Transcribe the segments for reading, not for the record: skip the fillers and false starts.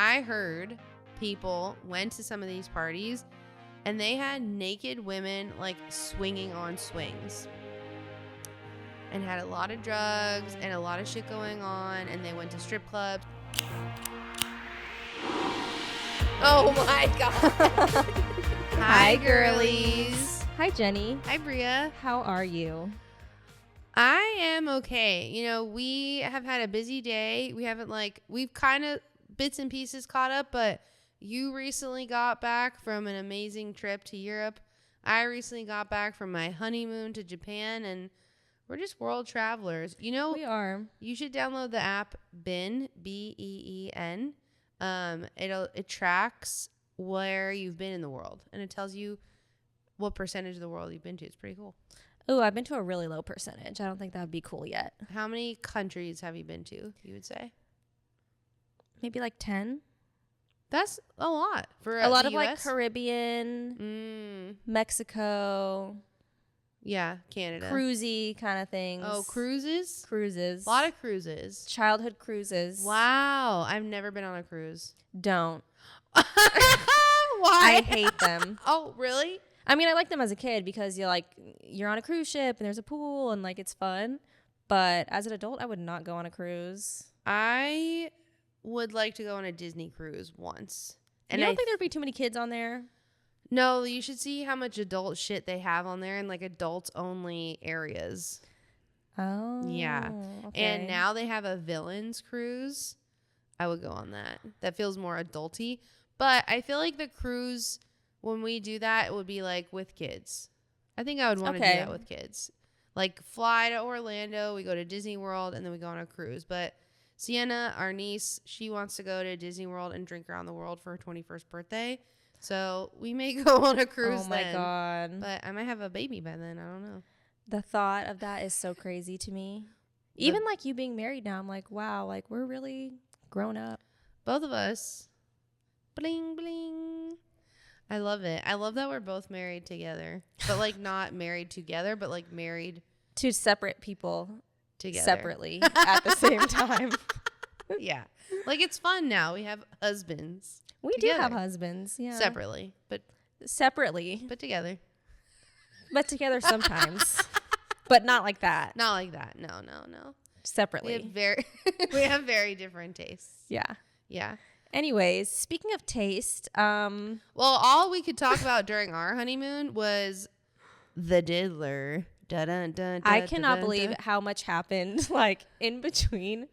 I heard people went to some of these parties and they had naked women like swinging on swings and had a lot of drugs and a lot of shit going on, and they went to strip clubs. Oh my God. Hi, girlies. Hi, Jenny. Hi, Bria. How are you? I am okay. You know, we have had a busy day. We've kind of bits and pieces caught up, but you recently got back from an amazing trip to Europe. I recently got back from my honeymoon to Japan, and we're just world travelers. You know, We are. you should download the app BEEN, BEEN. It tracks where you've been in the world, and it tells you what percentage of the world you've been to. It's pretty cool. Oh, I've been to a really low percentage. I don't think that would be cool yet. How many countries have you been to, you would say? Maybe like 10. That's a lot for A lot the of like US? Caribbean, Mexico, Yeah, Canada. cruisy kind of things. Oh, cruises? Cruises. A lot of cruises. Childhood cruises. Wow. I've never been on a cruise. Don't. Why? I hate them. Oh, really? I mean, I like them as a kid because you're on a cruise ship and there's a pool and like it's fun. But as an adult, I would not go on a cruise. I would like to go on a Disney cruise once. And you don't think there'd be too many kids on there? No, you should see how much adult shit they have on there in like adults only areas. Oh. Yeah. Okay. And now they have a villains cruise. I would go on that. That feels more adulty. But I feel like the cruise, when we do that, it would be like with kids. I think I would want to do that with kids. Like fly to Orlando, we go to Disney World, and then we go on a cruise. But Sienna, our niece, she wants to go to Disney World and drink around the world for her 21st birthday. So we may go on a cruise then. Oh, my God. But I might have a baby by then. I don't know. The thought of that is so crazy to me. Even like you being married now, I'm like, wow, like we're really grown up. Both of us. Bling, bling. I love it. I love that we're both married together. But like not married together, but like married To separate people together. separately at the same time. Yeah. Like it's fun now. We have husbands. We together. do have husbands. Yeah. Separately. But together. But together sometimes. But not like that. Not like that. No. Separately. We have very different tastes. Yeah. Yeah. Anyways, speaking of taste, well, all we could talk about during our honeymoon was the diddler. I cannot believe how much happened like in between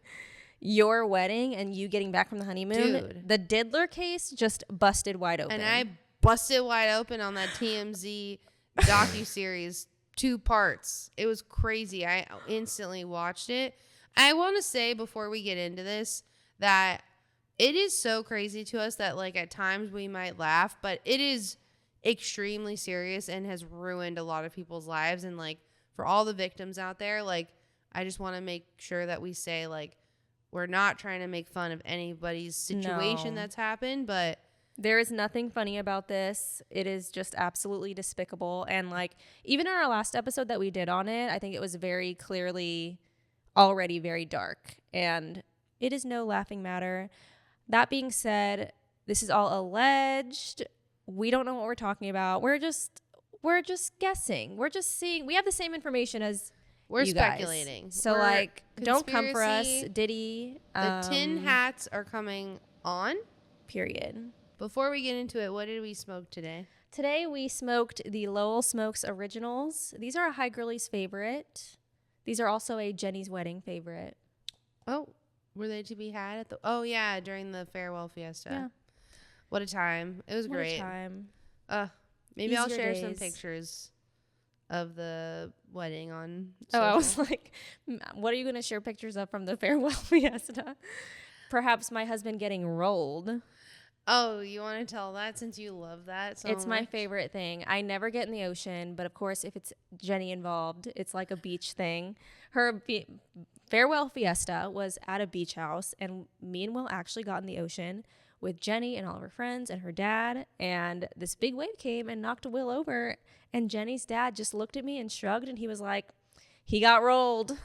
your wedding and you getting back from the honeymoon. Dude. The diddler case just busted wide open. And I busted wide open on that TMZ docuseries, 2 parts. It was crazy. I instantly watched it. I want to say before we get into this that it is so crazy to us that like at times we might laugh, but it is extremely serious and has ruined a lot of people's lives. And like for all the victims out there, like I just want to make sure that we say like we're not trying to make fun of anybody's situation that's happened, but there is nothing funny about this. It is just absolutely despicable. And like even in our last episode that we did on it, I think it was very clearly already very dark, and it is no laughing matter. That being said, this is all alleged. We don't know what we're talking about. We're just guessing. We're just seeing. We have the same information as we're you guys. speculating. So we're like, don't come for us, conspiracy. Diddy. The tin hats are coming on. Period. Before we get into it, what did we smoke today? Today we smoked the Lowell Smokes Originals. These are a High Girlies favorite. These are also a Jenny's wedding favorite. Oh, were they to be had at the? Oh yeah, during the farewell fiesta. Yeah. What a time! It was What great. a time. Maybe I'll Easier share some days. pictures of the wedding on. Oh, I was social. like, what are you going to share pictures of from the farewell fiesta? Perhaps my husband getting rolled. Oh, you want to tell that since you love that so It's my much? favorite thing. I never get in the ocean, but of course, if it's Jenny involved, it's like a beach thing. Her farewell fiesta was at a beach house, and me and Will actually got in the ocean with Jenny and all of her friends and her dad, and this big wave came and knocked Will over, and Jenny's dad just looked at me and shrugged, and he was like, he got rolled.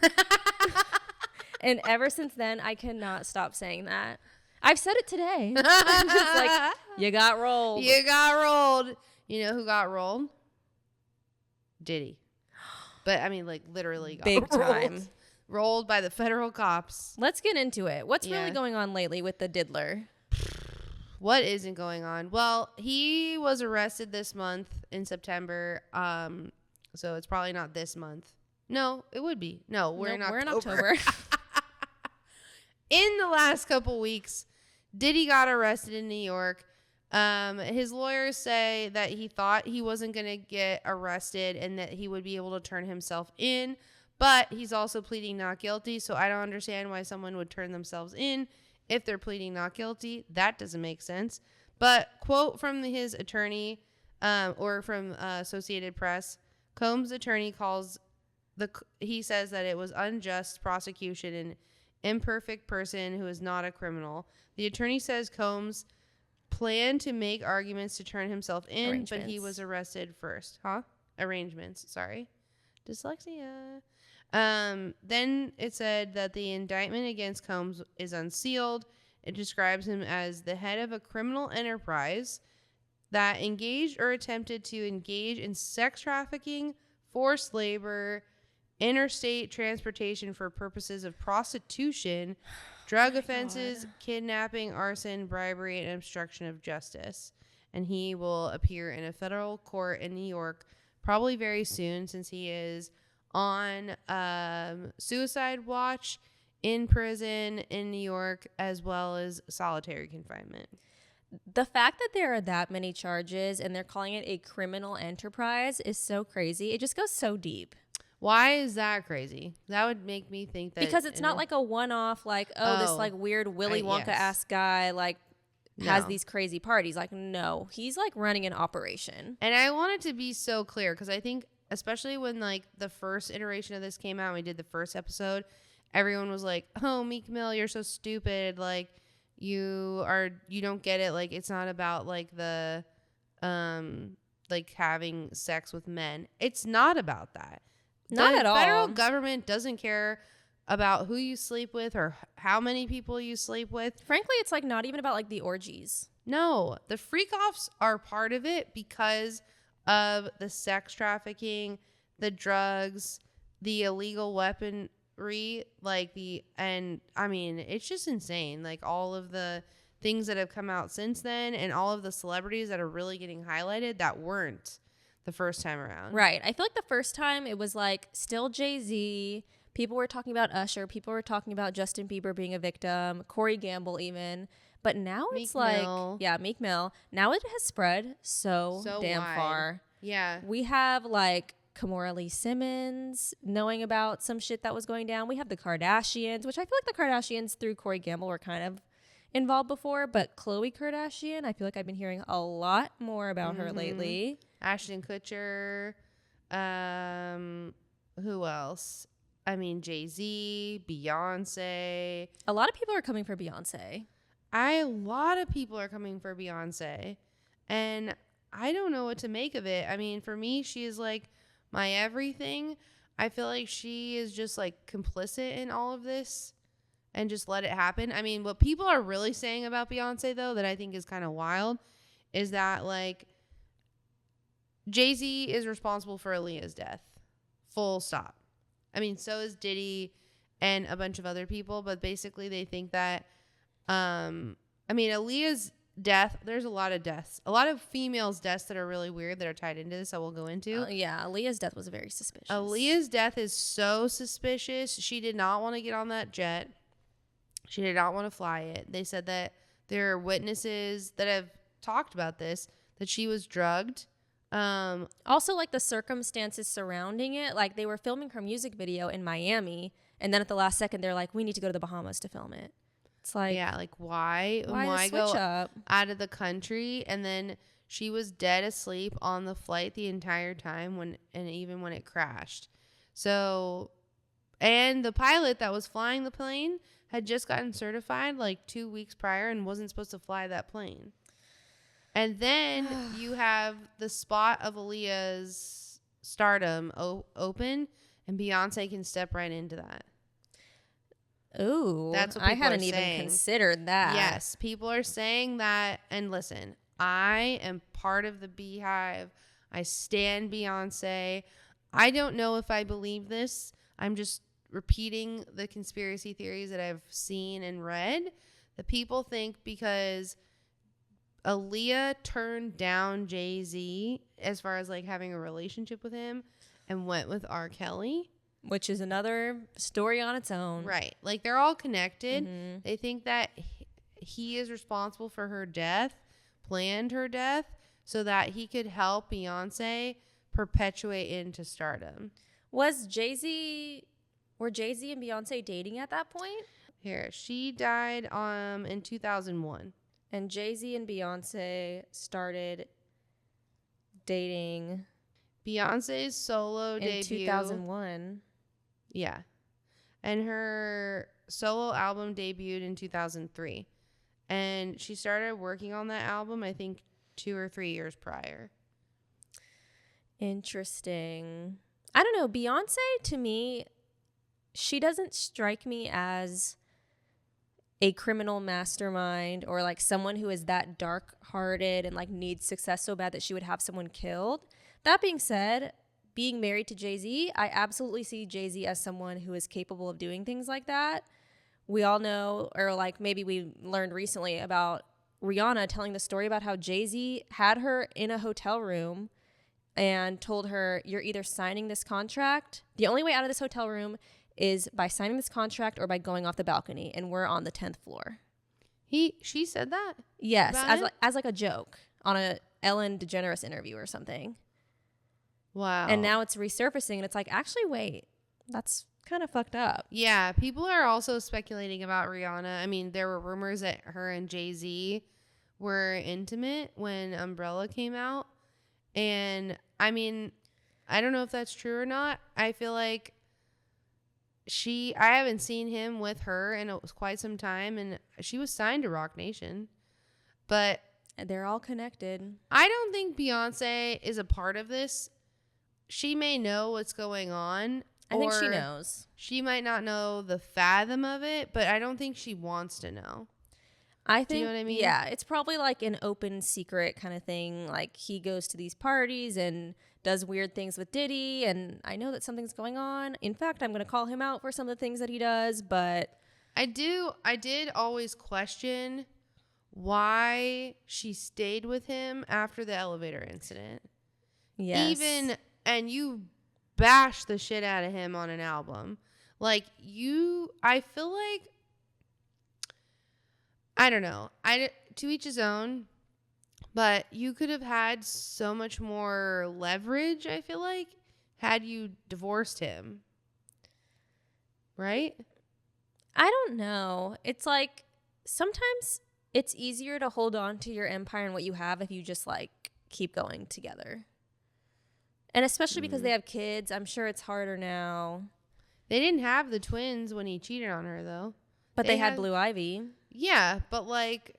And ever since then, I cannot stop saying that. I've said it today. I'm just like, you got rolled. You got rolled. You know who got rolled? Diddy. But I mean, like, literally got Big rolled. time. Rolled by the federal cops. Let's get into it. What's Yeah. really going on lately with the diddler? What isn't going on? Well, he was arrested this month in September. So it's probably not this month. No, it would be. No, we're in October. In the last couple weeks, Diddy got arrested in New York. His lawyers say that he thought he wasn't going to get arrested and that he would be able to turn himself in. But he's also pleading not guilty. So I don't understand why someone would turn themselves in if they're pleading not guilty. That doesn't make sense. But quote from his attorney or from Associated Press, Combs' attorney he says that it was unjust prosecution and imperfect person who is not a criminal. The attorney says Combs planned to make arguments to turn himself in, but he was arrested first. Arrangements. Sorry. Dyslexia. Then it said that the indictment against Combs is unsealed. It describes him as the head of a criminal enterprise that engaged or attempted to engage in sex trafficking, forced labor, interstate transportation for purposes of prostitution, drug offenses, kidnapping, arson, bribery, and obstruction of justice. And he will appear in a federal court in New York probably very soon, since he is on suicide watch, in prison in New York, as well as solitary confinement. The fact that there are that many charges and they're calling it a criminal enterprise is so crazy. It just goes so deep. Why is that crazy? That would make me think that... Because it's not like a one-off, like, this like weird Willy Wonka-ass guy, like, has these crazy parties. Like, no. He's, like, running an operation. And I want it to be so clear, because I think, especially when, like, the first iteration of this came out, and we did the first episode, everyone was like, oh, Meek Mill, you're so stupid. Like, you don't get it. Like, it's not about, like, the, like, having sex with men. It's not about that. Not at all. The federal government doesn't care about who you sleep with or how many people you sleep with. Frankly, it's like not even about like the orgies. No, the freak-offs are part of it because of the sex trafficking, the drugs, the illegal weaponry, and I mean, it's just insane. Like all of the things that have come out since then and all of the celebrities that are really getting highlighted that weren't the first time around. Right. I feel like the first time it was like still Jay-Z. People were talking about Usher. People were talking about Justin Bieber being a victim, Corey Gamble even. But now it's like, Meek Mill. Now it has spread so damn wide. Far. Yeah. We have like Kimora Lee Simmons knowing about some shit that was going down. We have the Kardashians, which I feel like the Kardashians through Corey Gamble were kind of involved before. But Khloe Kardashian, I feel like I've been hearing a lot more about her lately. Ashton Kutcher. Who else? I mean, Jay-Z, Beyonce. A lot of people are coming for Beyonce. A lot of people are coming for Beyonce. And I don't know what to make of it. I mean, for me, she is like my everything. I feel like she is just like complicit in all of this and just let it happen. I mean, what people are really saying about Beyonce, though, that I think is kind of wild, is that like Jay-Z is responsible for Aaliyah's death. Full stop. I mean, so is Diddy and a bunch of other people, but basically they think that, I mean, Aaliyah's death, there's a lot of deaths. A lot of females' deaths that are really weird that are tied into this I will go into. Yeah, Aaliyah's death was very suspicious. Aaliyah's death is so suspicious. She did not want to get on that jet. She did not want to fly it. They said that there are witnesses that have talked about this, that she was drugged. Also, like the circumstances surrounding it, like they were filming her music video in Miami, and then at the last second, they're like, "We need to go to the Bahamas to film it." It's like, yeah, like why switch go up out of the country? And then she was dead asleep on the flight the entire time even when it crashed. So, and the pilot that was flying the plane had just gotten certified like 2 weeks prior and wasn't supposed to fly that plane. And then you have the spot of Aaliyah's stardom open, and Beyonce can step right into that. Ooh, That's what I people hadn't are even saying. considered that. Yes, people are saying that. And listen, I am part of the Beehive. I stan Beyonce. I don't know if I believe this. I'm just repeating the conspiracy theories that I've seen and read. The people think because Aaliyah turned down Jay-Z as far as like having a relationship with him and went with R. Kelly. Which is another story on its own. Right. Like they're all connected. Mm-hmm. They think that he is responsible for her death, planned her death, so that he could help Beyonce perpetuate into stardom. Were Jay-Z and Beyonce dating at that point? Here, she died in 2001. And Jay-Z and Beyonce started dating Beyonce's solo in debut 2001. Yeah. And her solo album debuted in 2003. And she started working on that album, I think, 2 or 3 years prior. Interesting. I don't know. Beyonce, to me, she doesn't strike me as a criminal mastermind or like someone who is that dark-hearted and like needs success so bad that she would have someone killed. That being said, being married to Jay-Z, I absolutely see Jay-Z as someone who is capable of doing things like that. We all know, or like maybe we learned recently about Rihanna telling the story about how Jay-Z had her in a hotel room and told her, you're either signing this contract. The only way out of this hotel room is by signing this contract or by going off the balcony. And we're on the 10th floor. She said that? Yes, as like a joke on a Ellen DeGeneres interview or something. Wow. And now it's resurfacing and it's like, actually, wait, that's kind of fucked up. Yeah, people are also speculating about Rihanna. I mean, there were rumors that her and Jay-Z were intimate when Umbrella came out. And I mean, I don't know if that's true or not. I feel like I haven't seen him with her in quite some time, and she was signed to Rock Nation. But they're all connected. I don't think Beyonce is a part of this. She may know what's going on. I think she knows. She might not know the fathom of it, but I don't think she wants to know. I think, do you know what I mean? Yeah, it's probably like an open secret kind of thing. Like he goes to these parties and does weird things with Diddy, and I know that something's going on. In fact, I'm going to call him out for some of the things that he does, but I did always question why she stayed with him after the elevator incident. yes. And you bash the shit out of him on an album. Like I feel like, I don't know. To each his own, but you could have had so much more leverage, I feel like, had you divorced him. Right? I don't know. It's like sometimes it's easier to hold on to your empire and what you have if you just like keep going together. And especially because they have kids, I'm sure it's harder now. They didn't have the twins when he cheated on her, though. But they had Blue Ivy. Yeah, but like,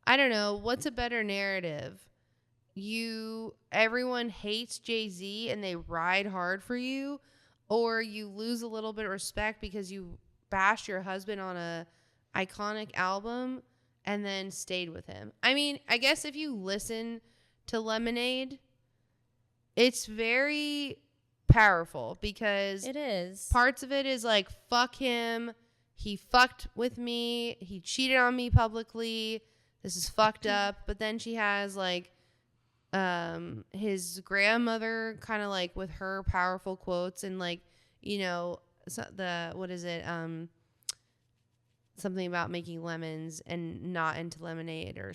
I don't know. What's a better narrative? Everyone hates Jay-Z and they ride hard for you, or you lose a little bit of respect because you bashed your husband on a iconic album and then stayed with him. I mean, I guess if you listen to Lemonade, it's very powerful because it is. Parts of it is like, fuck him. He fucked with me. He cheated on me publicly. This is fucked up. But then she has like his grandmother kind of like with her powerful quotes and like, you know, what is it? Something about making lemons and not into lemonade or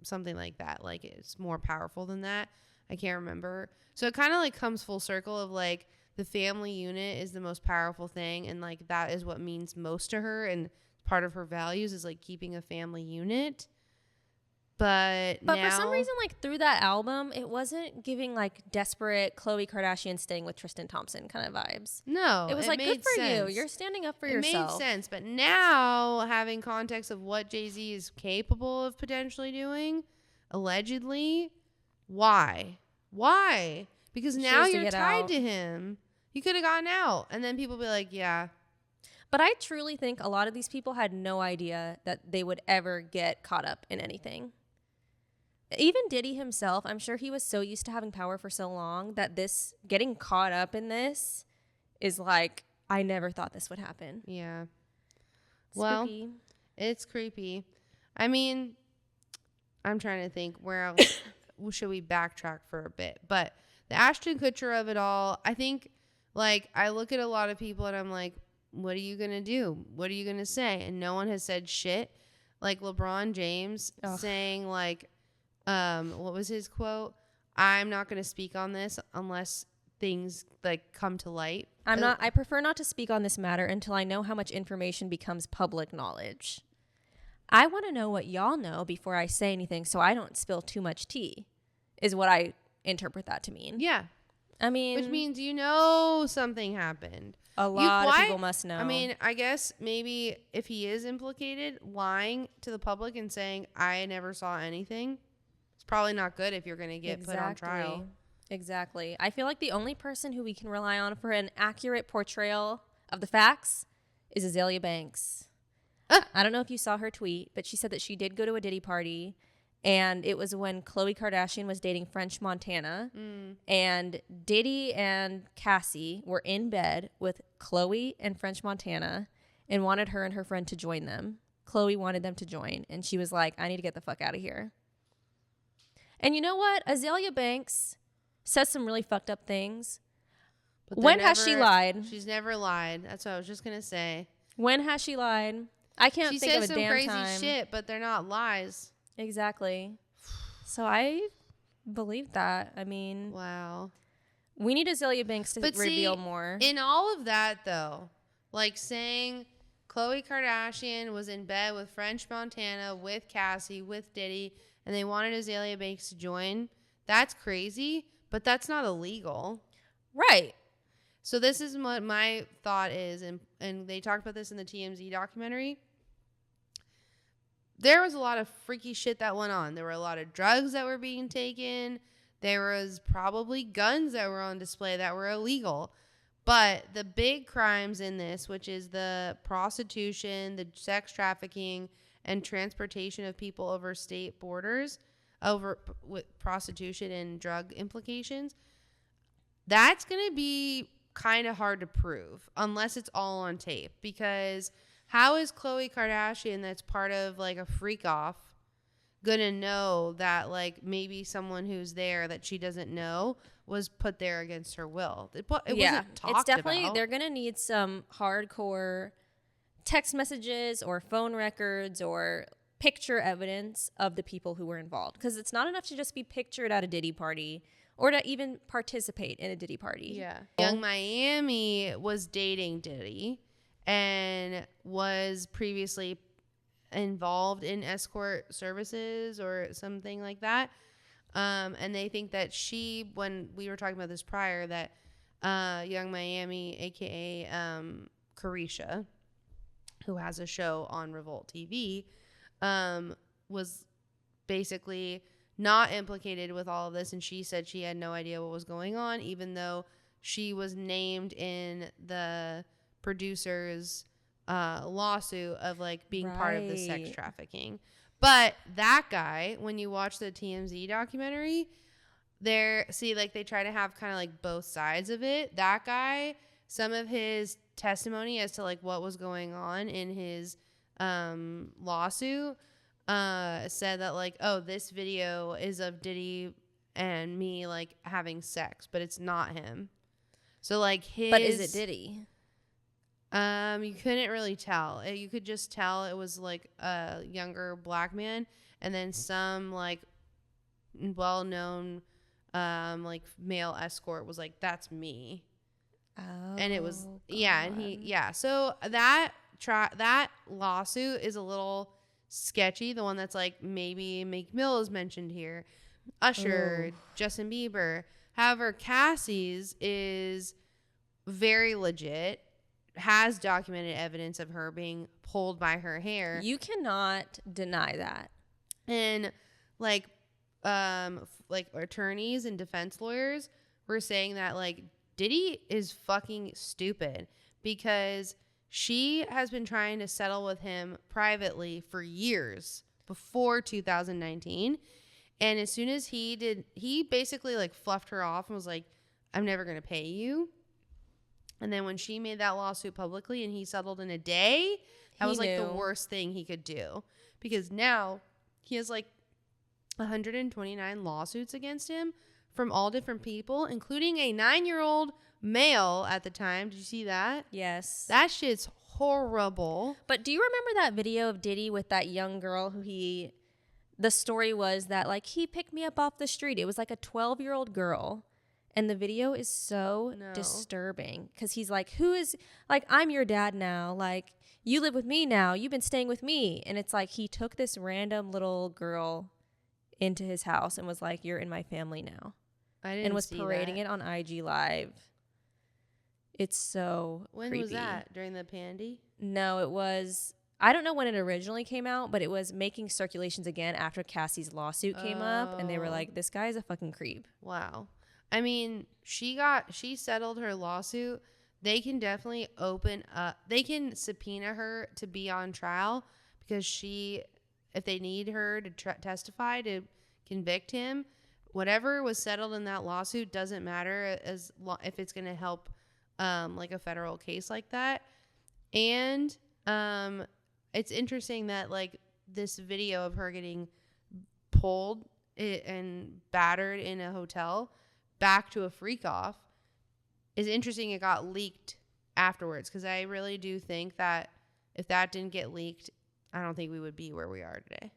something like that. Like it's more powerful than that. I can't remember. So it kind of like comes full circle of like the family unit is the most powerful thing. And like that is what means most to her. And part of her values is like keeping a family unit. But for some reason, like through that album, it wasn't giving like desperate Khloe Kardashian staying with Tristan Thompson kind of vibes. No, it was like, good for you. You're standing up for yourself. It made sense. But now having context of what Jay-Z is capable of potentially doing, allegedly, why? Because now you're tied to him. You could have gotten out. And then people be like, yeah. But I truly think a lot of these people had no idea that they would ever get caught up in anything. Even Diddy himself, I'm sure he was so used to having power for so long that this getting caught up in this is like, I never thought this would happen. Yeah. Spooky. Well, it's creepy. I mean, I'm trying to think where else should we backtrack for a bit. But the Ashton Kutcher of it all, I think, like, I look at a lot of people and I'm like, what are you going to do? What are you going to say? And no one has said shit. Like LeBron James saying, like, what was his quote? I'm not going to speak on this unless things like come to light. I prefer not to speak on this matter until I know how much information becomes public knowledge. I want to know what y'all know before I say anything so I don't spill too much tea, is what I interpret that to mean. Yeah. I mean, which means something happened. A lot of people must know. I mean, I guess maybe if he is implicated, lying to the public and saying, I never saw anything, it's probably not good if you're going to get put on trial. Exactly. I feel like the only person who we can rely on for an accurate portrayal of the facts is Azalea Banks. I don't know if you saw her tweet, but she said that she did go to a Diddy party, and it was when Khloe Kardashian was dating French Montana, and Diddy and Cassie were in bed with Khloe and French Montana and wanted her and her friend to join them. Khloe wanted them to join, and she was like, I need to get the fuck out of here. And you know what? Azalea Banks says some really fucked up things. When has she lied? She's never lied. That's what I was just going to say. When has she lied? I can't think of a damn time. She says some crazy shit, but they're not lies. Exactly. So I believe that. I mean, wow. We need Azalea Banks to reveal more. In all of that, though, like saying Khloe Kardashian was in bed with French Montana, with Cassie, with Diddy, and they wanted Azalea Banks to join, that's crazy, but that's not illegal. Right. So this is what my thought is, and they talked about this in the TMZ documentary. There was a lot of freaky shit that went on. There were a lot of drugs that were being taken. There was probably guns that were on display that were illegal. But the big crimes in this, which is the prostitution, the sex trafficking, and transportation of people over state borders, with prostitution and drug implications, that's going to be kind of hard to prove unless it's all on tape. Because how is Khloe Kardashian, that's part of like a freak off, gonna know that like maybe someone who's there that she doesn't know was put there against her will? It wasn't talked it's definitely about. They're gonna need some hardcore text messages or phone records or picture evidence of the people who were involved, because it's not enough to just be pictured at a Diddy party or to even participate in a Diddy party. Yeah. Young Miami was dating Diddy and was previously involved in escort services or something like that. And they think that when we were talking about this prior, that Young Miami, aka Carisha, who has a show on Revolt TV, was basically not implicated with all of this, and she said she had no idea what was going on, even though she was named in the producer's lawsuit of like being part of the sex trafficking. But that guy, when you watch the TMZ documentary, they try to have kind of like both sides of it. That guy, some of his testimony as to like what was going on in his lawsuit said that like, oh, this video is of Diddy and me like having sex, but it's not him. So like But is it Diddy? You couldn't really tell. You could just tell it was like a younger black man, and then some like well-known like male escort was like, that's me. Oh, and it was God. So that lawsuit is a little sketchy. The one that's like maybe Meek Mill is mentioned here, Usher, Justin Bieber. However, Cassie's is very legit, has documented evidence of her being pulled by her hair. You cannot deny that. And like attorneys and defense lawyers were saying that like Diddy is fucking stupid because She has been trying to settle with him privately for years before 2019. And as soon as he did, he basically like fluffed her off and was like, I'm never going to pay you. And then when she made that lawsuit publicly and he settled in a day, that was like the worst thing he could do. Because now he has like 129 lawsuits against him from all different people, including a 9-year-old male at the time. Did you see that? Yes. That shit's horrible. But do you remember that video of Diddy with that young girl who the story was that like he picked me up off the street. It was like a 12-year-old girl. And the video is so disturbing because he's like, who is, like, I'm your dad now. Like, you live with me now. You've been staying with me. And it's like he took this random little girl into his house and was like, you're in my family now. I didn't and was see parading that. it on IG Live. It's so When creepy. was that? During the pandy? No, it was, I don't know when it originally came out, but it was making circulations again after Cassie's lawsuit came up. And they were like, this guy is a fucking creep. Wow. I mean, she settled her lawsuit. They can definitely they can subpoena her to be on trial because if they need her to testify to convict him, whatever was settled in that lawsuit doesn't matter if it's going to help like a federal case like that. And it's interesting that like this video of her getting pulled and battered in a hotel back to a freak off is interesting. It got leaked afterwards because I really do think that if that didn't get leaked, I don't think we would be where we are today.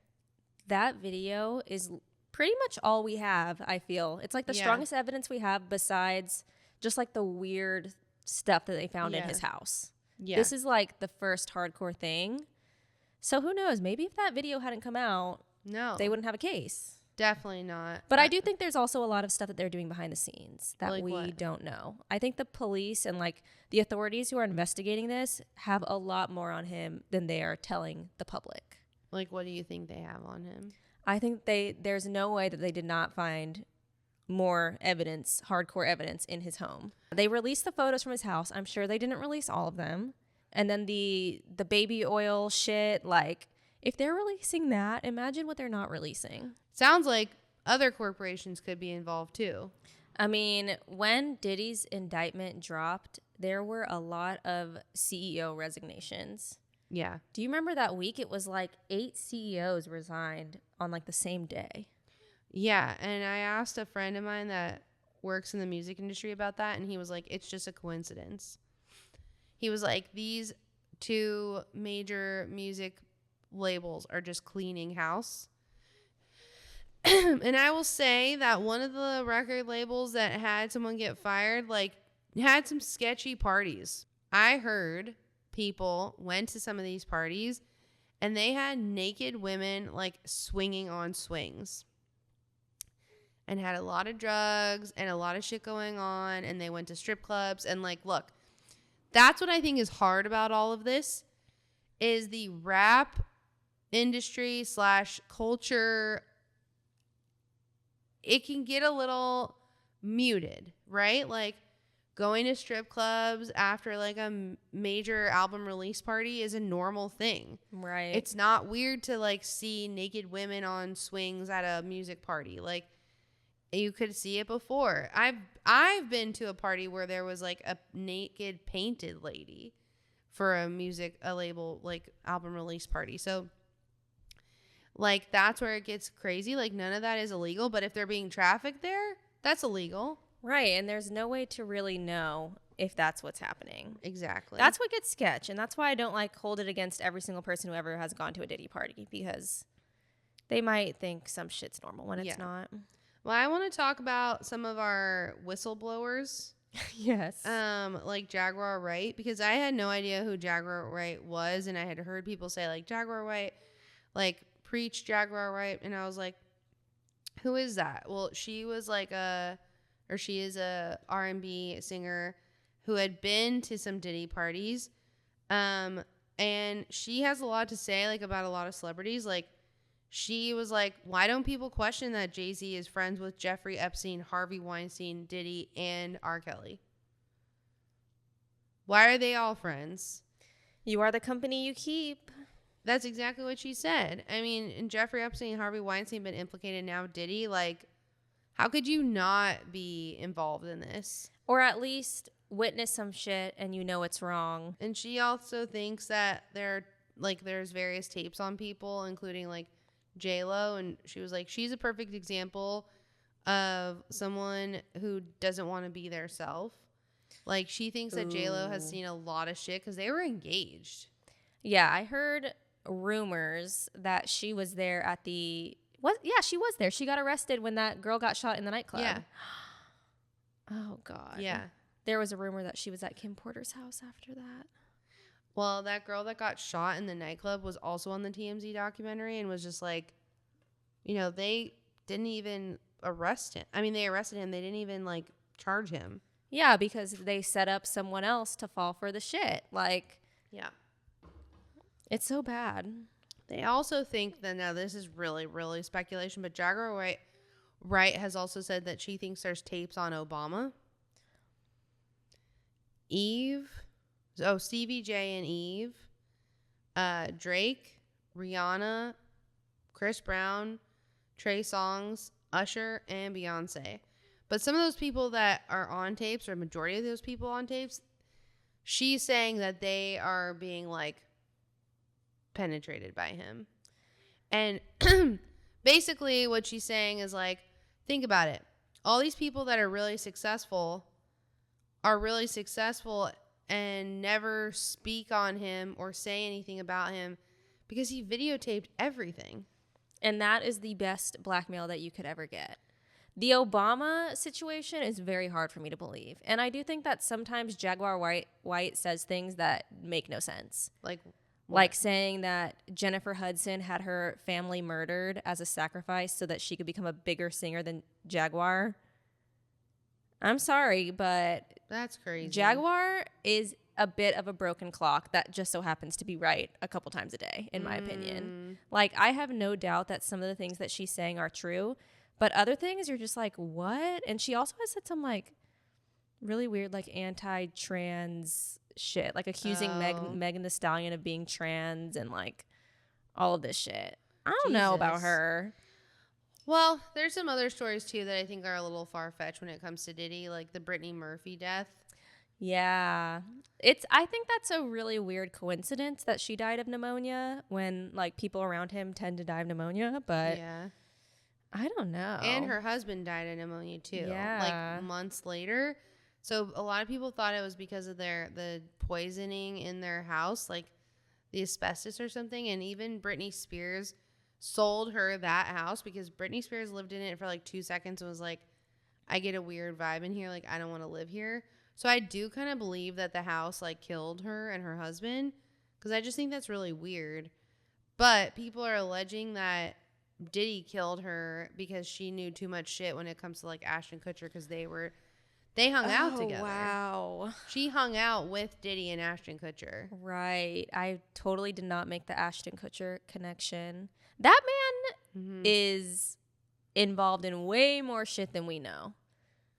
That video is pretty much all we have, I feel. It's like the strongest evidence we have besides just like the weird stuff that they found in his house. Yeah. This is like the first hardcore thing. So who knows? Maybe if that video hadn't come out, they wouldn't have a case. Definitely not. But I do think there's also a lot of stuff that they're doing behind the scenes that like we don't know. I think the police and like the authorities who are investigating this have a lot more on him than they are telling the public. Like, what do you think they have on him? I think there's no way that they did not find more evidence, hardcore evidence in his home. They released the photos from his house. I'm sure they didn't release all of them. And then the baby oil shit, like if they're releasing that, imagine what they're not releasing. Sounds like other corporations could be involved too. I mean, when Diddy's indictment dropped, there were a lot of CEO resignations. Yeah. Do you remember that week? It was like 8 CEOs resigned on like the same day. Yeah. And I asked a friend of mine that works in the music industry about that. And he was like, it's just a coincidence. He was like, these 2 major music labels are just cleaning house. And I will say that one of the record labels that had someone get fired, like, had some sketchy parties. I heard people went to some of these parties and they had naked women, like, swinging on swings. And had a lot of drugs and a lot of shit going on. And they went to strip clubs. And, like, look, that's what I think is hard about all of this is the rap industry / culture. It can get a little muted, right? Like going to strip clubs after like a major album release party is a normal thing. Right. It's not weird to like see naked women on swings at a music party. Like you could see it before. I've been to a party where there was like a naked painted lady for a label like album release party. So like, that's where it gets crazy. Like, none of that is illegal. But if they're being trafficked there, that's illegal. Right. And there's no way to really know if that's what's happening. Exactly. That's what gets sketch. And that's why I don't, like, hold it against every single person who ever has gone to a Diddy party. Because they might think some shit's normal when it's not. Well, I want to talk about some of our whistleblowers. Yes. Like Jaguar Wright. Because I had no idea who Jaguar Wright was. And I had heard people say, like, Jaguar Wright, like, preach Jaguar Wright, and I was like, who is that? Well, she was like she is a R&B singer who had been to some Diddy parties, and she has a lot to say like about a lot of celebrities. Like she was like, why don't people question that Jay-Z is friends with Jeffrey Epstein, Harvey Weinstein, Diddy, and R. Kelly? Why are they all friends? You are the company you keep. That's exactly what she said. I mean, and Jeffrey Epstein and Harvey Weinstein been implicated, now Diddy. Like, how could you not be involved in this? Or at least witness some shit and you know it's wrong. And she also thinks that there's various tapes on people, including like J-Lo. And she was like, she's a perfect example of someone who doesn't want to be their self. Like, she thinks that J-Lo has seen a lot of shit because they were engaged. Yeah, I heard rumors that she was there at the... Yeah, she was there. She got arrested when that girl got shot in the nightclub. Yeah. Oh, God. Yeah. There was a rumor that she was at Kim Porter's house after that. Well, that girl that got shot in the nightclub was also on the TMZ documentary and was just like, you know, they didn't even arrest him. I mean, they arrested him. They didn't even, like, charge him. Yeah, because they set up someone else to fall for the shit. Like... Yeah. It's so bad. They also think that, now this is really, really speculation, but Jaguar Wright has also said that she thinks there's tapes on Obama. Stevie J and Eve, Drake, Rihanna, Chris Brown, Trey Songz, Usher, and Beyonce. But some of those people that are on tapes, or majority of those people on tapes, she's saying that they are being, like, penetrated by him. And basically what she's saying is, like, think about it. All these people that are really successful and never speak on him or say anything about him because he videotaped everything. And that is the best blackmail that you could ever get. The Obama situation is very hard for me to believe. And I do think that sometimes Jaguar White says things that make no sense. Like what? Like saying that Jennifer Hudson had her family murdered as a sacrifice so that she could become a bigger singer than Jaguar. I'm sorry, but that's crazy. Jaguar is a bit of a broken clock that just so happens to be right a couple times a day, in my opinion. Like, I have no doubt that some of the things that she's saying are true, but other things you're just like, what? And she also has said some, like, really weird, like, anti-trans shit, like accusing Megan Thee Stallion of being trans and, like, all of this shit. I don't know about her. Well, there's some other stories, too, that I think are a little far-fetched when it comes to Diddy, like the Brittany Murphy death. Yeah. I think that's a really weird coincidence that she died of pneumonia when, like, people around him tend to die of pneumonia, but yeah. I don't know. And her husband died of pneumonia, too. Yeah. Like, months later. So a lot of people thought it was because of the poisoning in their house, like the asbestos or something. And even Britney Spears sold her that house because Britney Spears lived in it for like 2 seconds and was like, I get a weird vibe in here. Like, I don't want to live here. So I do kind of believe that the house like killed her and her husband because I just think that's really weird. But people are alleging that Diddy killed her because she knew too much shit when it comes to like Ashton Kutcher because they hung out together. Wow. She hung out with Diddy and Ashton Kutcher. Right. I totally did not make the Ashton Kutcher connection. That man is involved in way more shit than we know.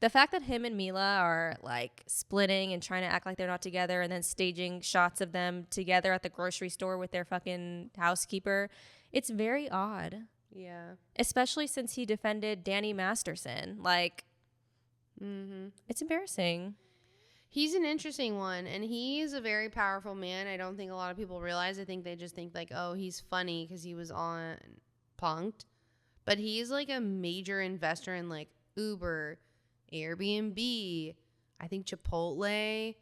The fact that him and Mila are like splitting and trying to act like they're not together and then staging shots of them together at the grocery store with their fucking housekeeper, it's very odd. Yeah. Especially since he defended Danny Masterson. Like, it's embarrassing. He's an interesting one, and he's a very powerful man. I don't think a lot of people realize. I think they just think like, oh, he's funny because he was on Punk'd. But he's like a major investor in like Uber, Airbnb, I think Chipotle.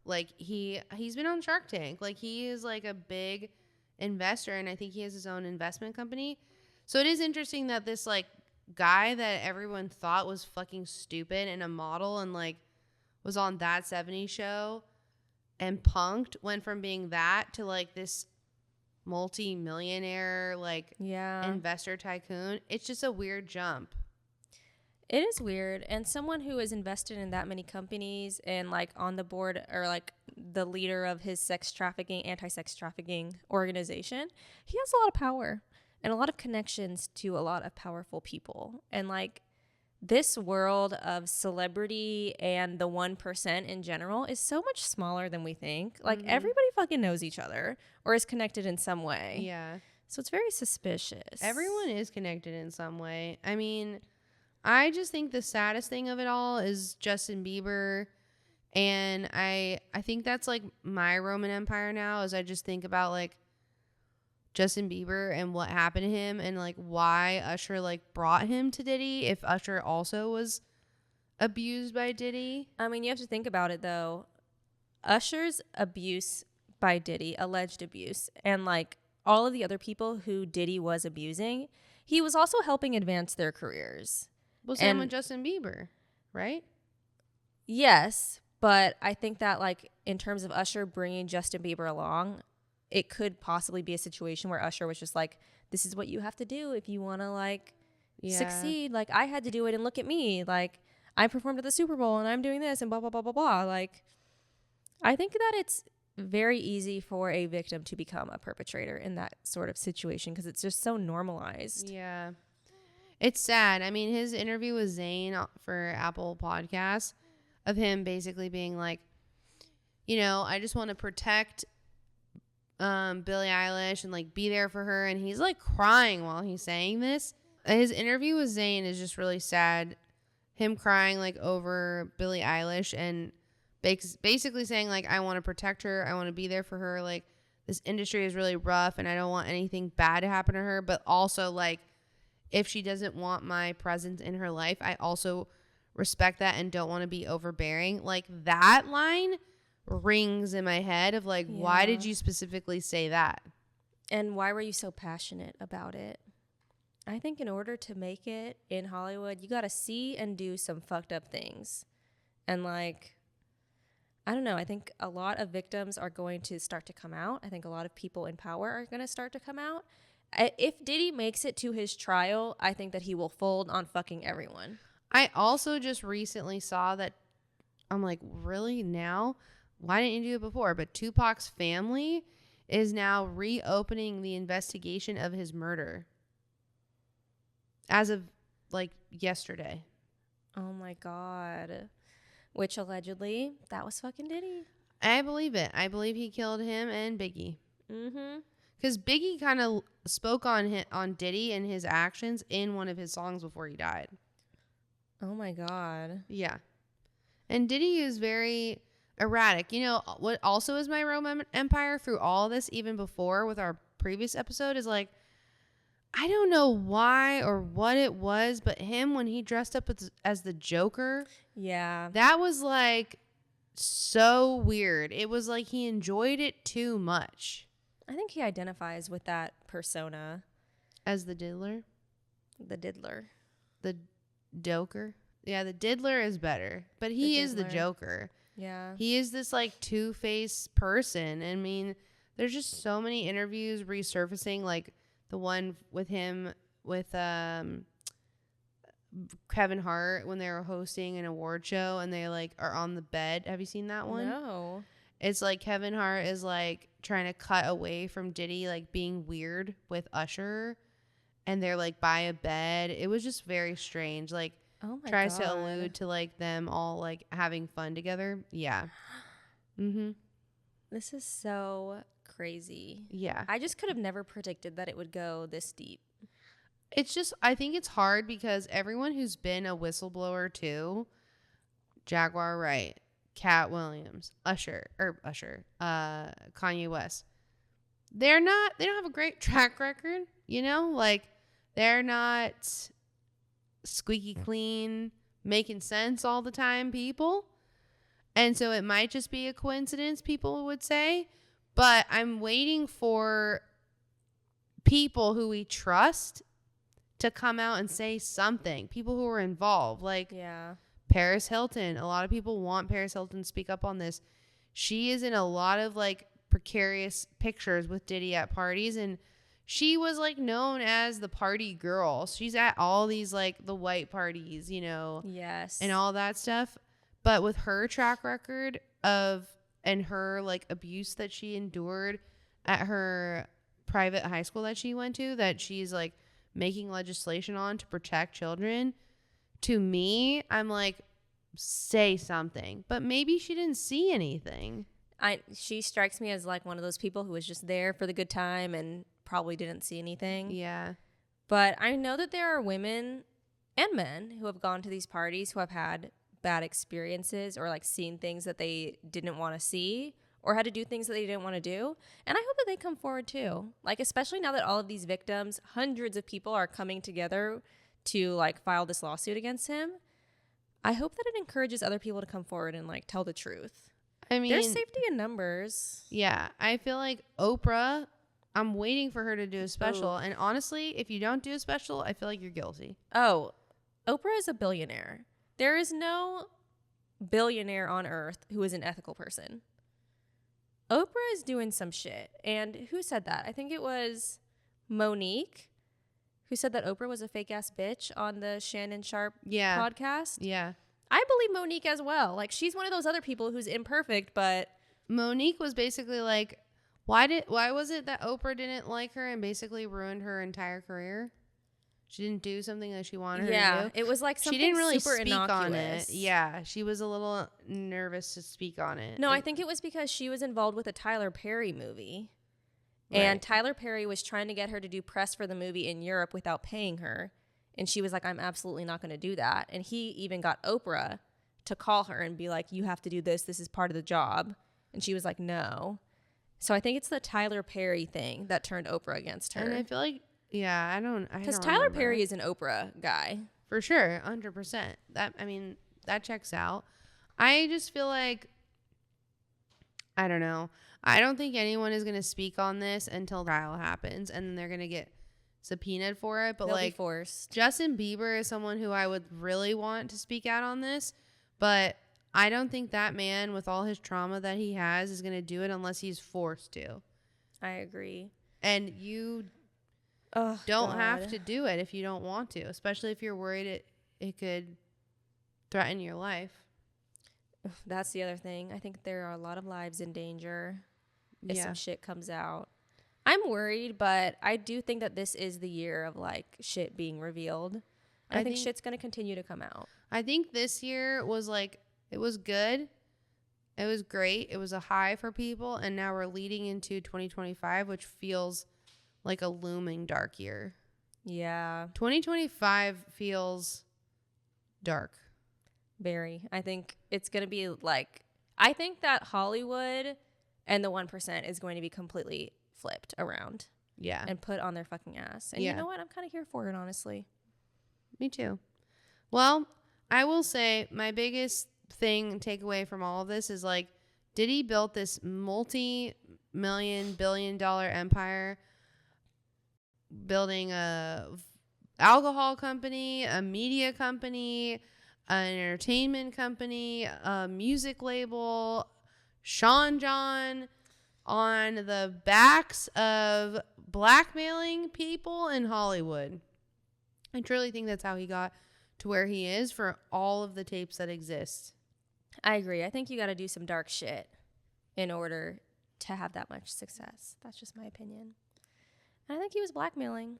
Like he's been on Shark Tank. Like he is like a big investor, and I think he has his own investment company. So it is interesting that this like guy that everyone thought was fucking stupid and a model and like was on That 70s Show and Punk'd went from being that to like this multi-millionaire like investor tycoon. It's just a weird jump. It is weird. And someone who is invested in that many companies and like on the board or like the leader of his anti-sex trafficking organization, he has a lot of power and a lot of connections to a lot of powerful people. And like this world of celebrity and the 1% in general is so much smaller than we think. Like, everybody fucking knows each other or is connected in some way. Yeah. So it's very suspicious. Everyone is connected in some way. I mean, I just think the saddest thing of it all is Justin Bieber. And I think that's like my Roman Empire now, is I just think about like Justin Bieber and what happened to him and like why Usher like brought him to Diddy if Usher also was abused by Diddy. I mean, you have to think about it though. Usher's abuse by Diddy, alleged abuse, and like all of the other people who Diddy was abusing, he was also helping advance their careers. Well, same with Justin Bieber, right? Yes, but I think that like in terms of Usher bringing Justin Bieber along, it could possibly be a situation where Usher was just like, this is what you have to do if you want to like succeed. Like, I had to do it, and look at me. Like, I performed at the Super Bowl and I'm doing this and blah, blah, blah, blah, blah. Like, I think that it's very easy for a victim to become a perpetrator in that sort of situation because it's just so normalized. Yeah. It's sad. I mean, his interview with Zayn for Apple Podcasts of him basically being like, you know, I just want to protect Billie Eilish and like be there for her, and he's like crying while he's saying this. His interview with Zayn is just really sad. Him crying like over Billie Eilish and basically saying like, I want to protect her, I want to be there for her, like this industry is really rough and I don't want anything bad to happen to her, but also like if she doesn't want my presence in her life, I also respect that and don't want to be overbearing. Like, that line rings in my head of like, why did you specifically say that? And why were you so passionate about it? I think in order to make it in Hollywood, you got to see and do some fucked up things. And like, I don't know, I think a lot of victims are going to start to come out. I think a lot of people in power are going to start to come out. If Diddy makes it to his trial, I think that he will fold on fucking everyone. I also just recently saw that, I'm like, really now? Why didn't you do it before? But Tupac's family is now reopening the investigation of his murder as of like yesterday. Oh my God. Which allegedly, that was fucking Diddy. I believe it. I believe he killed him and Biggie. Mm-hmm. Because Biggie kind of spoke on Diddy and his actions in one of his songs before he died. Oh my God. Yeah. And Diddy is very erratic. You know, what also is my Roman Empire through all this, even before with our previous episode, is like, I don't know why or what it was, but him when he dressed up as the Joker. Yeah. That was like so weird. It was like he enjoyed it too much. I think he identifies with that persona. As the diddler? The diddler. The Joker? Yeah, the diddler is better. But he is the Joker. Yeah. He is this like two-faced person. I mean, there's just so many interviews resurfacing, like the one with him with Kevin Hart when they were hosting an award show and they like are on the bed. Have you seen that one? No. It's like Kevin Hart is like trying to cut away from Diddy like being weird with Usher, and they're like by a bed. It was just very strange. Like, oh my tries God. to allude to like them all like having fun together. Yeah. Mm-hmm. This is so crazy. Yeah. I just could have never predicted that it would go this deep. It's just, I think it's hard because everyone who's been a whistleblower too, Jaguar Wright, Cat Williams, Kanye West, they don't have a great track record, you know? Like, they're not squeaky clean, making sense all the time people. And so it might just be a coincidence, people would say. But I'm waiting for people who we trust to come out and say something. People who are involved. Like, yeah. Paris Hilton. A lot of people want Paris Hilton to speak up on this. She is in a lot of like precarious pictures with Diddy at parties, and she was like known as the party girl. She's at all these like the white parties, you know, Yes. and all that stuff. But with her track record of and her like abuse that she endured at her private high school that she went to, that she's like making legislation on to protect children, to me, I'm like, say something. But maybe she didn't see anything. She strikes me as like one of those people who was just there for the good time and probably didn't see anything. Yeah. But I know that there are women and men who have gone to these parties who have had bad experiences or like seen things that they didn't want to see or had to do things that they didn't want to do. And I hope that they come forward too. Like, especially now that all of these victims, hundreds of people are coming together to like file this lawsuit against him. I hope that it encourages other people to come forward and like tell the truth. I mean, there's safety in numbers. Yeah. I feel like Oprah, I'm waiting for her to do a special. Ooh. And honestly, if you don't do a special, I feel like you're guilty. Oh, Oprah is a billionaire. There is no billionaire on earth who is an ethical person. Oprah is doing some shit. And who said that? I think it was Monique who said that Oprah was a fake ass bitch on the Shannon Sharp podcast. Yeah. I believe Monique as well. Like, she's one of those other people who's imperfect, but Monique was basically like, why was it that Oprah didn't like her and basically ruined her entire career? She didn't do something that she wanted her to do. It was like something she didn't really super speak innocuous. on it. Yeah, she was a little nervous to speak on it. No, I think it was because she was involved with a Tyler Perry movie. Right. And Tyler Perry was trying to get her to do press for the movie in Europe without paying her. And she was like, I'm absolutely not going to do that. And he even got Oprah to call her and be like, you have to do this. This is part of the job. And she was like, no. So I think it's the Tyler Perry thing that turned Oprah against her. And I feel like, yeah, I don't because Tyler Perry is an Oprah guy. For sure, 100%. That checks out. I just feel like, I don't know. I don't think anyone is going to speak on this until the trial happens, and then they're going to get subpoenaed for it. But They'll like, be forced. Justin Bieber is someone who I would really want to speak out on this, but I don't think that man, with all his trauma that he has, is going to do it unless he's forced to. I agree. And you don't have to do it if you don't want to, especially if you're worried it could threaten your life. That's the other thing. I think there are a lot of lives in danger if some shit comes out. I'm worried, but I do think that this is the year of like shit being revealed. I think shit's going to continue to come out. I think this year was like, it was good. It was great. It was a high for people. And now we're leading into 2025, which feels like a looming dark year. Yeah. 2025 feels dark. Very. I think it's going to be like, I think that Hollywood and the 1% is going to be completely flipped around. Yeah. And put on their fucking ass. And you know what? I'm kind of here for it, honestly. Me too. Well, I will say my biggest takeaway from all of this is like, Diddy built this multi-million, billion-dollar empire, building a alcohol company, a media company, an entertainment company, a music label, Sean John, on the backs of blackmailing people in Hollywood. I truly think that's how he got to where he is for all of the tapes that exist. I agree. I think you got to do some dark shit in order to have that much success. That's just my opinion. And I think he was blackmailing.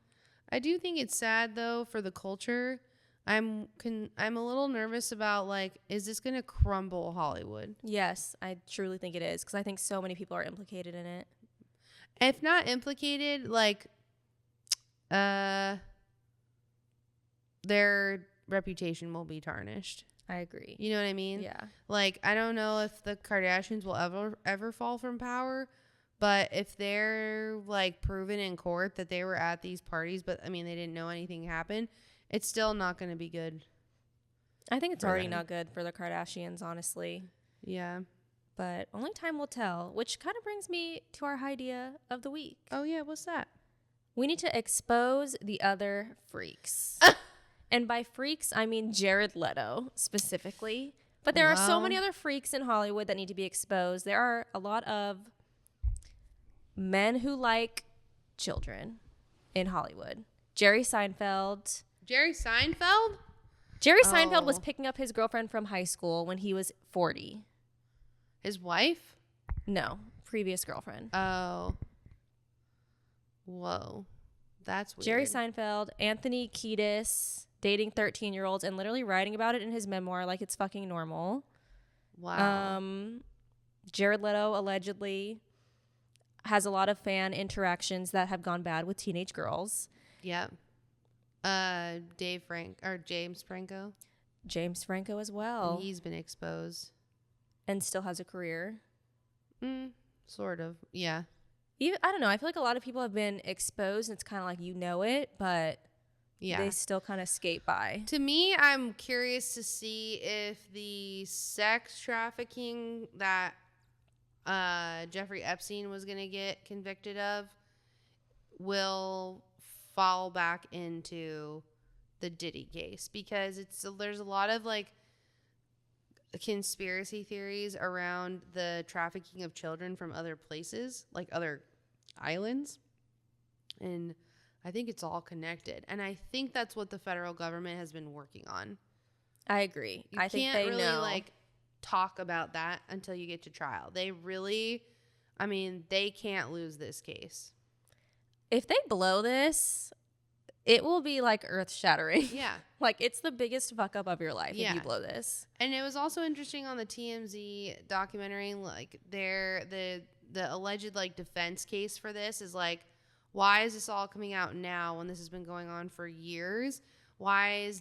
I do think it's sad though for the culture. I'm a little nervous about like, is this going to crumble Hollywood? Yes, I truly think it is because I think so many people are implicated in it. If not implicated, like, their reputation will be tarnished. I agree. You know what I mean? Yeah. Like, I don't know if the Kardashians will ever fall from power, but if they're like proven in court that they were at these parties, but I mean, they didn't know anything happened, it's still not going to be good. I think it's already not good for the Kardashians, honestly. Yeah. But only time will tell, which kind of brings me to our idea of the week. Oh, yeah. What's that? We need to expose the other freaks. And by freaks, I mean Jared Leto specifically. But there are so many other freaks in Hollywood that need to be exposed. There are a lot of men who like children in Hollywood. Jerry Seinfeld. Jerry Seinfeld? Jerry Seinfeld was picking up his girlfriend from high school when he was 40. His wife? No, previous girlfriend. Oh. Whoa. That's weird. Jerry Seinfeld, Anthony Kiedis, dating 13-year-olds and literally writing about it in his memoir like it's fucking normal. Wow. Jared Leto allegedly has a lot of fan interactions that have gone bad with teenage girls. Yep. James Franco. James Franco as well. And he's been exposed. And still has a career. Sort of. Yeah. Even, I don't know. I feel like a lot of people have been exposed and it's kind of like, you know it, but they still kind of skate by. To me, I'm curious to see if the sex trafficking that Jeffrey Epstein was going to get convicted of will fall back into the Diddy case, because there's a lot of like conspiracy theories around the trafficking of children from other places, like other islands, and I think it's all connected, and I think that's what the federal government has been working on. I agree. I think they really know. like talk about that until you get to trial. They really, I mean, they can't lose this case. If they blow this, it will be like earth shattering. Yeah. Like it's the biggest fuck up of your life if you blow this. And it was also interesting on the TMZ documentary, like the alleged like defense case for this is like, why is this all coming out now when this has been going on for years? Why is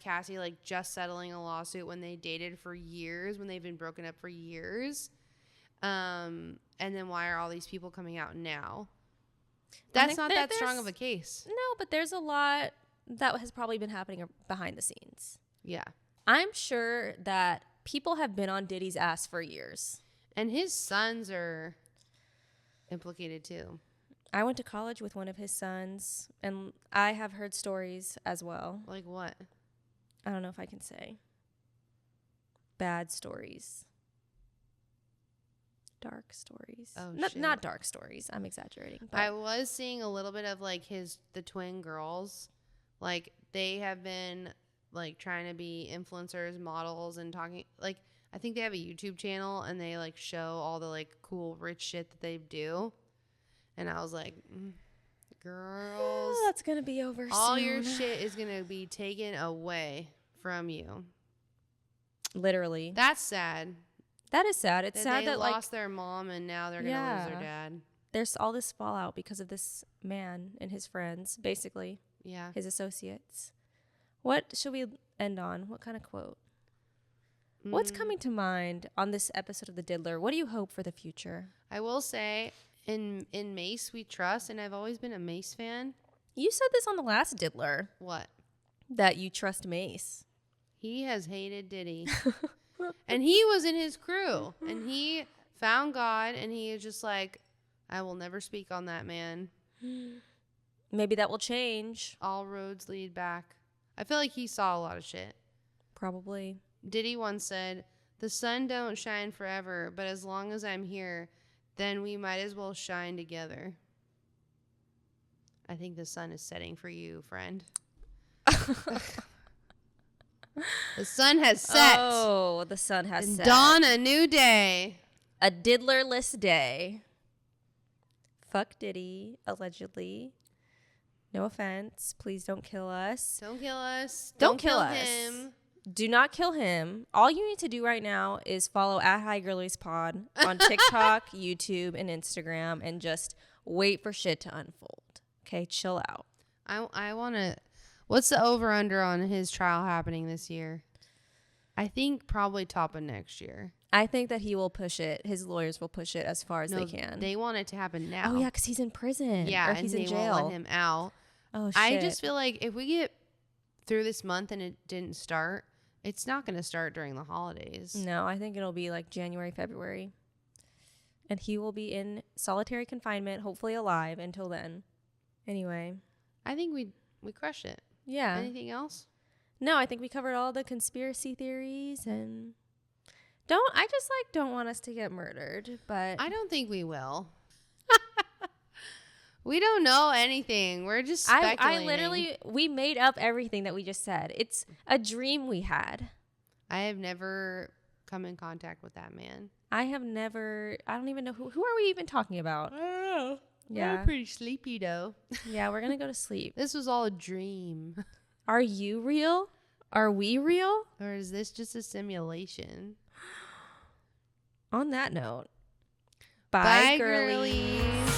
Cassie like just settling a lawsuit when they dated for years, when they've been broken up for years? And then why are all these people coming out now? That's not that strong of a case. No, but there's a lot that has probably been happening behind the scenes. Yeah. I'm sure that people have been on Diddy's ass for years. And his sons are implicated too. I went to college with one of his sons, and I have heard stories as well. Like what? I don't know if I can say. Bad stories. Dark stories. Oh, not dark stories. I'm exaggerating. But I was seeing a little bit of like the twin girls. Like they have been like trying to be influencers, models, and talking. Like I think they have a YouTube channel and they like show all the like cool rich shit that they do. And I was like, girls, that's gonna be over all soon. your shit is gonna be taken away from you. Literally. That's sad. That is sad. It's sad they that lost their mom and now they're gonna lose their dad. There's all this fallout because of this man and his friends, basically. Yeah. His associates. What should we end on? What kind of quote? What's coming to mind on this episode of The Diddler? What do you hope for the future? I will say, in Mace we trust, and I've always been a Mace fan. You said this on the last Diddler. What? That you trust Mace. He has hated Diddy. And he was in his crew. And he found God, and he is just like, I will never speak on that man. Maybe that will change. All roads lead back. I feel like he saw a lot of shit. Probably. Diddy once said, the sun don't shine forever, but as long as I'm here, then we might as well shine together. I think the sun is setting for you, friend. The sun has set. Oh, the sun has set. Dawn a new day. A diddlerless day. Fuck Diddy, allegedly. No offense. Please don't kill us. Don't kill us. Don't kill us. him. Do not kill him. All you need to do right now is follow at High Girlies Pod on TikTok, YouTube, and Instagram, and just wait for shit to unfold. Okay, chill out. I want to. What's the over under on his trial happening this year? I think probably top of next year. I think that he will push it. His lawyers will push it as far as they can. They want it to happen now. Oh yeah, because he's in prison. Yeah, or he's in jail. Won't let him out. Oh shit. I just feel like if we get through this month and it didn't start, it's not going to start during the holidays. No, I think it'll be like January, February. And he will be in solitary confinement, hopefully alive until then. Anyway. I think we crushed it. Yeah. Anything else? No, I think we covered all the conspiracy theories and I just don't want us to get murdered, but I don't think we will. We don't know anything. We're just speculating. We made up everything that we just said. It's a dream we had. I have never come in contact with that man. I don't even know who are we even talking about? I don't know. Yeah. I'm pretty sleepy though. Yeah, we're going to go to sleep. This was all a dream. Are you real? Are we real? Or is this just a simulation? On that note, Bye, girlies. girlies.